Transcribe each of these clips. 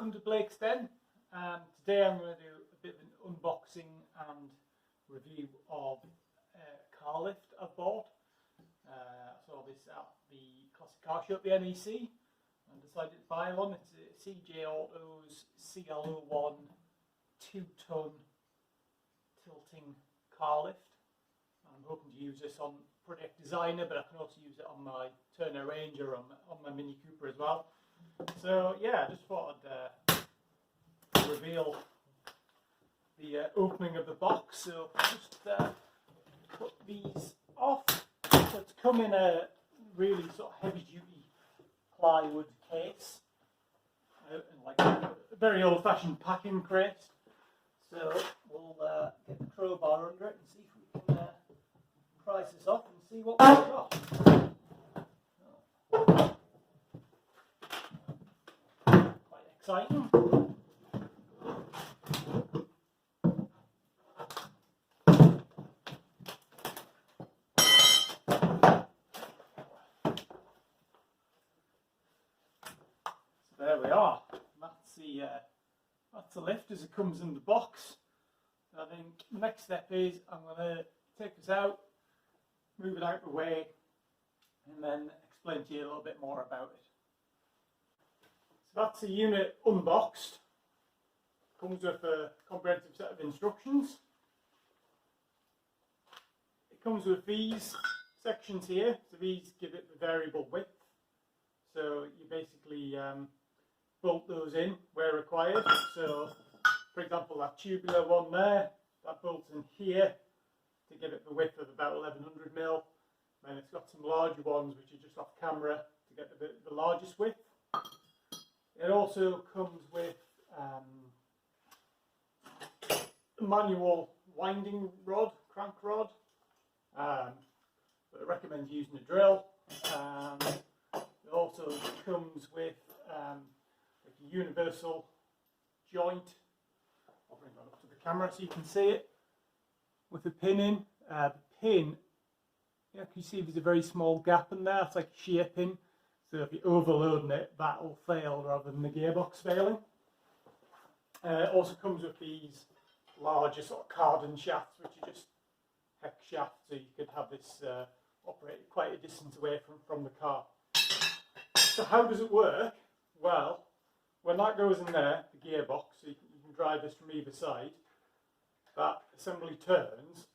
welcome to Blake's Den. Today I'm going to do a bit of an unboxing and review of a car lift I've bought. I saw this at the Classic Car Show at the NEC and decided to buy one. It's a CJ Auto's CL-01 2-ton tilting car lift. I'm hoping to use this on Project Designer, but I can also use it on my Turner Ranger, on my Mini Cooper as well. So yeah, I just thought I'd reveal the opening of the box. So just put these off. So it's come in a really sort of heavy duty plywood case, in like a very old fashioned packing crate. So we'll get the crowbar under it and see if we can price this off and see what we've got. Quite exciting. So there we are. That's the lift as it comes in the box. I think the next step is I'm going to take this out, move it out of the way, and then explain to you a little bit more about it. So that's the unit unboxed. Comes with a comprehensive set of instructions. It comes with these sections here. So these give it the variable width. So you basically bolt those in where required. So for example, that tubular one there, that bolts in here to give it the width of about 1100mm. And it's got some larger ones which are just off camera to get the largest width. It also comes with a manual winding rod, crank rod, but I recommend using a drill. It also comes with like a universal joint. I'll bring that up to the camera so you can see it, with a pin in. The pin, you can see there's a very small gap in there. It's like a shear pin, so if you're overloading it, that'll fail rather than the gearbox failing. It also comes with these larger sort of cardan shafts, which are just hex shafts, so you could have this operated quite a distance away from the car. So how does it work? Well, when that goes in there, the gearbox, so you can drive this from either side, that assembly turns,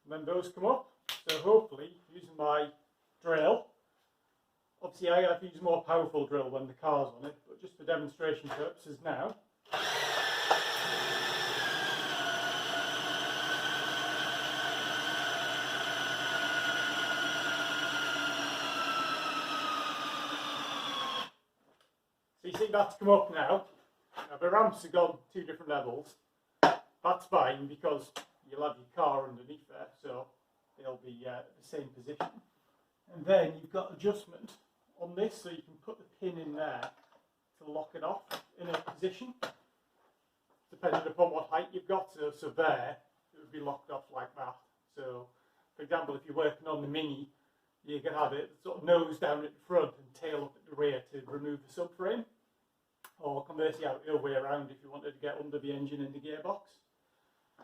and then those come up. So hopefully, using my drill, obviously I have to use a more powerful drill when the car's on it, but just for demonstration purposes now. So you see that's come up now. Now the ramps have gone 2 different levels. That's fine because you'll have your car underneath there, so they'll be the same position. And then you've got adjustment on this, so you can put the pin in there to lock it off in a position, depending upon what height you've got. So there, it would be locked off like that. So, for example, if you're working on the Mini, you can have it sort of nose down at the front and tail up at the rear to remove the subframe. Or conversely, out the other way around if you wanted to get under the engine in the gearbox.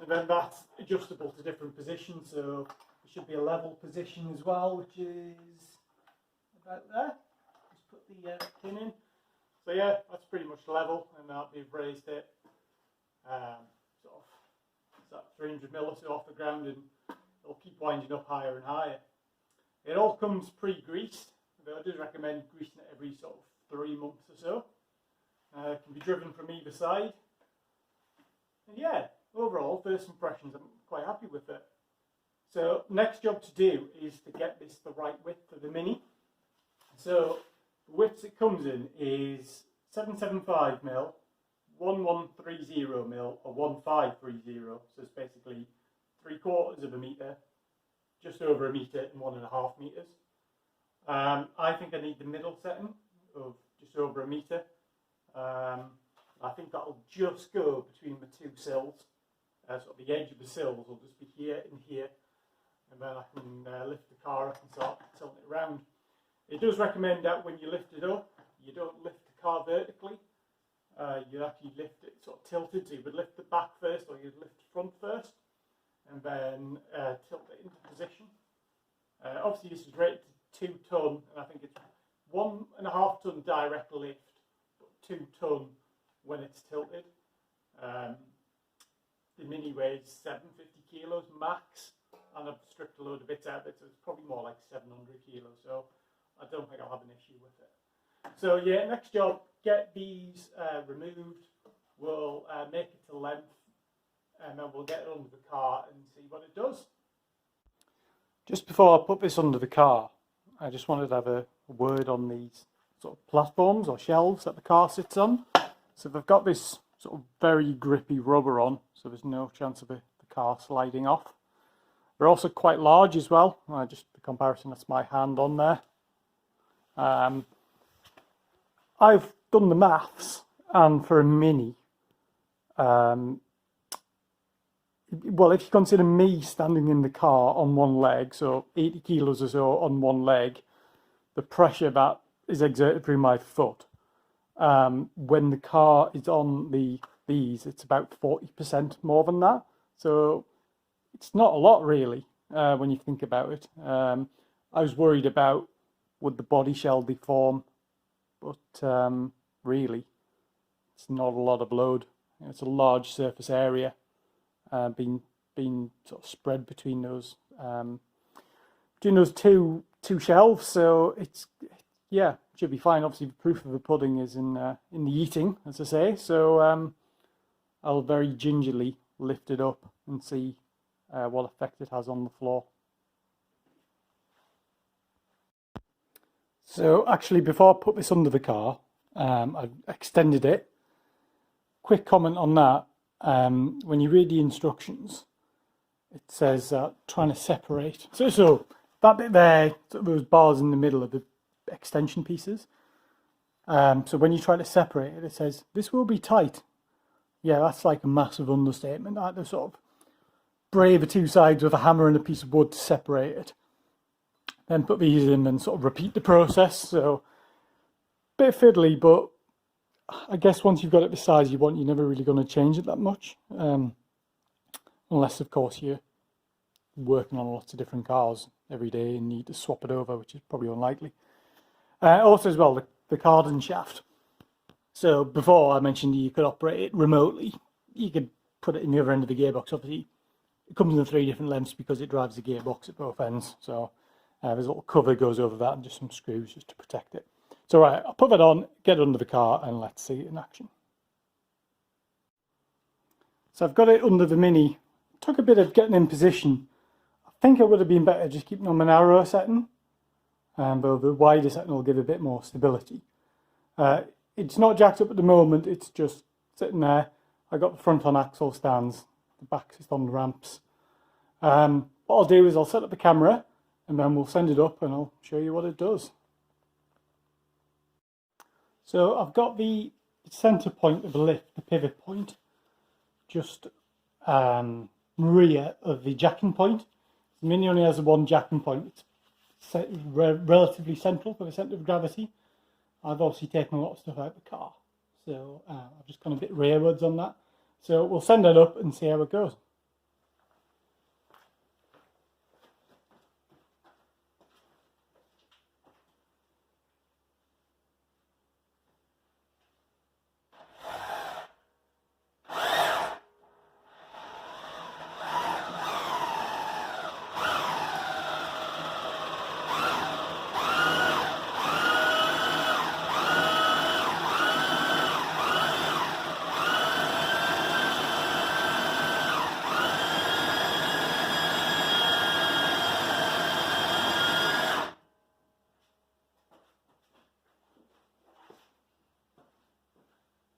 And then that's adjustable to different positions, so it should be a level position as well, which is about there. Just put the pin in. So yeah, that's pretty much level, and now they've raised it sort of 300mm or so off the ground, and it'll keep winding up higher and higher. It all comes pre-greased, but I do recommend greasing it every sort of 3 months or so. It can be driven from either side. And yeah, overall, first impressions, I'm quite happy with it. So next job to do is to get this the right width for the Mini. So the width it comes in is 775mm, 1130mm or 1530. So it's basically 3/4 of a metre, just over a metre and 1.5 metres. I think I need the middle setting of just over a metre. I think that'll just go between the 2 sills. Sort of the edge of the sills will just be here and here, and then I can lift the car up and start tilting it around. It does recommend that when you lift it up, you don't lift the car vertically. you actually lift it sort of tilted, so you would lift the back first, or you'd lift the front first, and then tilt it into position. Obviously this is rated to 2 ton, and I think it's 1.5 ton direct lift, but 2 ton when it's tilted. The Mini weighs 750 kilos max, and I've stripped a load of bits out of it, so it's probably more like 700 kilos, so I don't think I'll have an issue with it. So yeah, next job, get these removed. We'll make it to length, and then we'll get it under the car and see what it does. Just before I put this under the car, I just wanted to have a word on these sort of platforms or shelves that the car sits on. So they've got this sort of very grippy rubber on, so there's no chance of the car sliding off. They're also quite large as well. Just for comparison, that's my hand on there. I've done the maths, and for a Mini, well, if you consider me standing in the car on one leg, so 80 kilos or so on one leg, the pressure that is exerted through my foot, when the car is on these, it's about 40% more than that. So it's not a lot really, when you think about it. I was worried about would the body shell deform, but really, it's not a lot of load. It's a large surface area being sort of spread between those two shelves. So it's, yeah, should be fine. Obviously, the proof of the pudding is in the eating, as I say. So I'll very gingerly lift it up and see what effect it has on the floor. So actually, before I put this under the car, I've extended it. Quick comment on that. When you read the instructions, it says trying to separate. So that bit there, those bars in the middle are the extension pieces. So when you try to separate it, it says this will be tight. Yeah, that's like a massive understatement. I had to sort of brave the two sides with a hammer and a piece of wood to separate it. Then put these in and sort of repeat the process. So a bit fiddly, but I guess once you've got it the size you want, you're never really going to change it that much. Unless, of course, you're working on lots of different cars every day and need to swap it over, which is probably unlikely. Also as well, the cardan shaft. So before I mentioned you could operate it remotely. You could put it in the other end of the gearbox. Obviously, it comes in 3 different lengths because it drives the gearbox at both ends. So there's a little cover goes over that and just some screws just to protect it. So right, I'll put that on, get it under the car, and let's see it in action. So I've got it under the Mini. It took a bit of getting in position. I think it would have been better just keeping on the narrower setting, but the wider setting will give a bit more stability. It's not jacked up at the moment, it's just sitting there. I got the front on axle stands, the back is on the ramps. What I'll do is I'll set up the camera, and then we'll send it up and I'll show you what it does. So I've got the center point of the lift, the pivot point, just rear of the jacking point. The Mini only has one jacking point. It's relatively central for the centre of gravity. I've obviously taken a lot of stuff out of the car, so I've just gone a bit rearwards on that. So we'll send it up and see how it goes.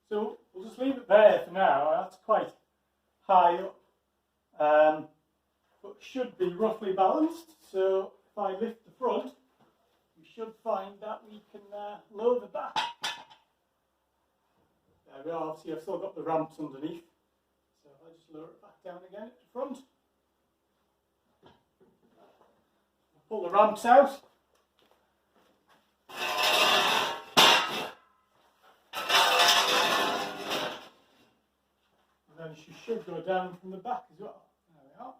So we'll just leave it there for now. That's quite high up, but should be roughly balanced. So if I lift the front, we should find that we can lower the back. There we are. Obviously I've still got the ramps underneath, so if I just lower it back down again at the front, pull the ramps out. and she should go down from the back as well. There we are.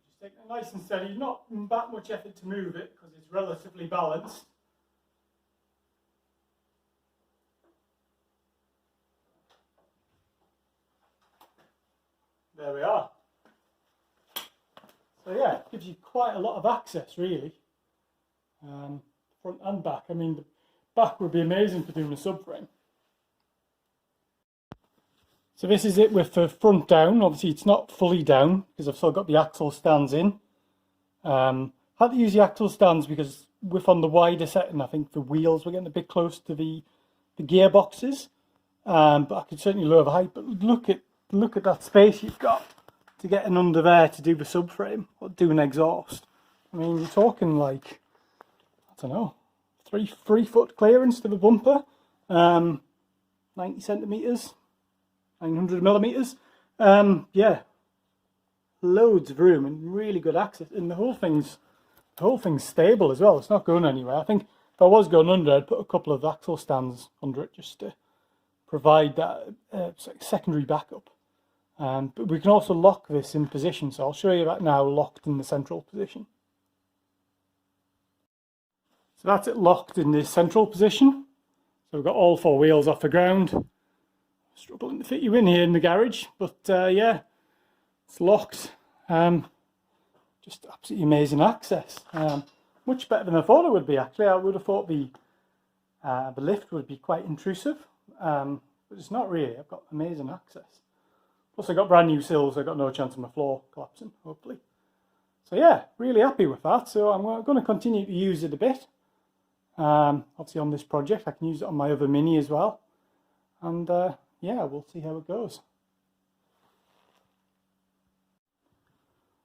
Just take it nice and steady, not that much effort to move it because it's relatively balanced. There we are. So yeah, it gives you quite a lot of access really, front and back. I mean, the back would be amazing for doing a subframe. So this is it with the front down. Obviously it's not fully down because I've still got the axle stands in. Had to use the axle stands because with on the wider setting I think the wheels were getting a bit close to the gearboxes. But I could certainly lower the height. But look at that space you've got to get in under there to do the subframe or do an exhaust. I mean, you're talking like, I don't know, 3 foot clearance to the bumper, 90 centimeters, 900 millimeters. Yeah, loads of room and really good access, and the whole thing's stable as well. It's not going anywhere. I think if I was going under, I'd put a couple of axle stands under it just to provide that secondary backup. But we can also lock this in position, so I'll show you that now, locked in the central position. So that's it, locked in this central position. So we've got all 4 wheels off the ground. Struggling to fit you in here in the garage, but yeah, it's locked. Just absolutely amazing access. Much better than I thought it would be actually. I would have thought the lift would be quite intrusive, but it's not really. I've got amazing access. Plus I've got brand new sills, I've got no chance of my floor collapsing, hopefully. So yeah, really happy with that. So I'm going to continue to use it a bit. Obviously on this project, I can use it on my other Mini as well. And yeah, we'll see how it goes.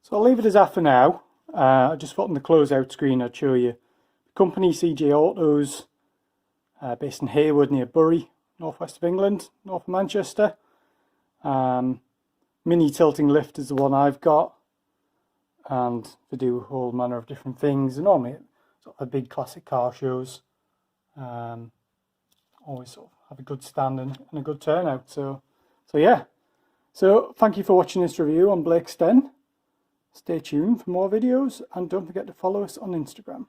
So I'll leave it as that for now. I just thought on the closeout screen I'd show you the company CJ Autos, based in Haywood near Bury, northwest of England, north of Manchester. Mini tilting lift is the one I've got, and they do a whole manner of different things. And normally sort of big classic car shows, always sort of have a good stand and a good turnout. So yeah. So thank you for watching this review on Blake's Den. Stay tuned for more videos and don't forget to follow us on Instagram.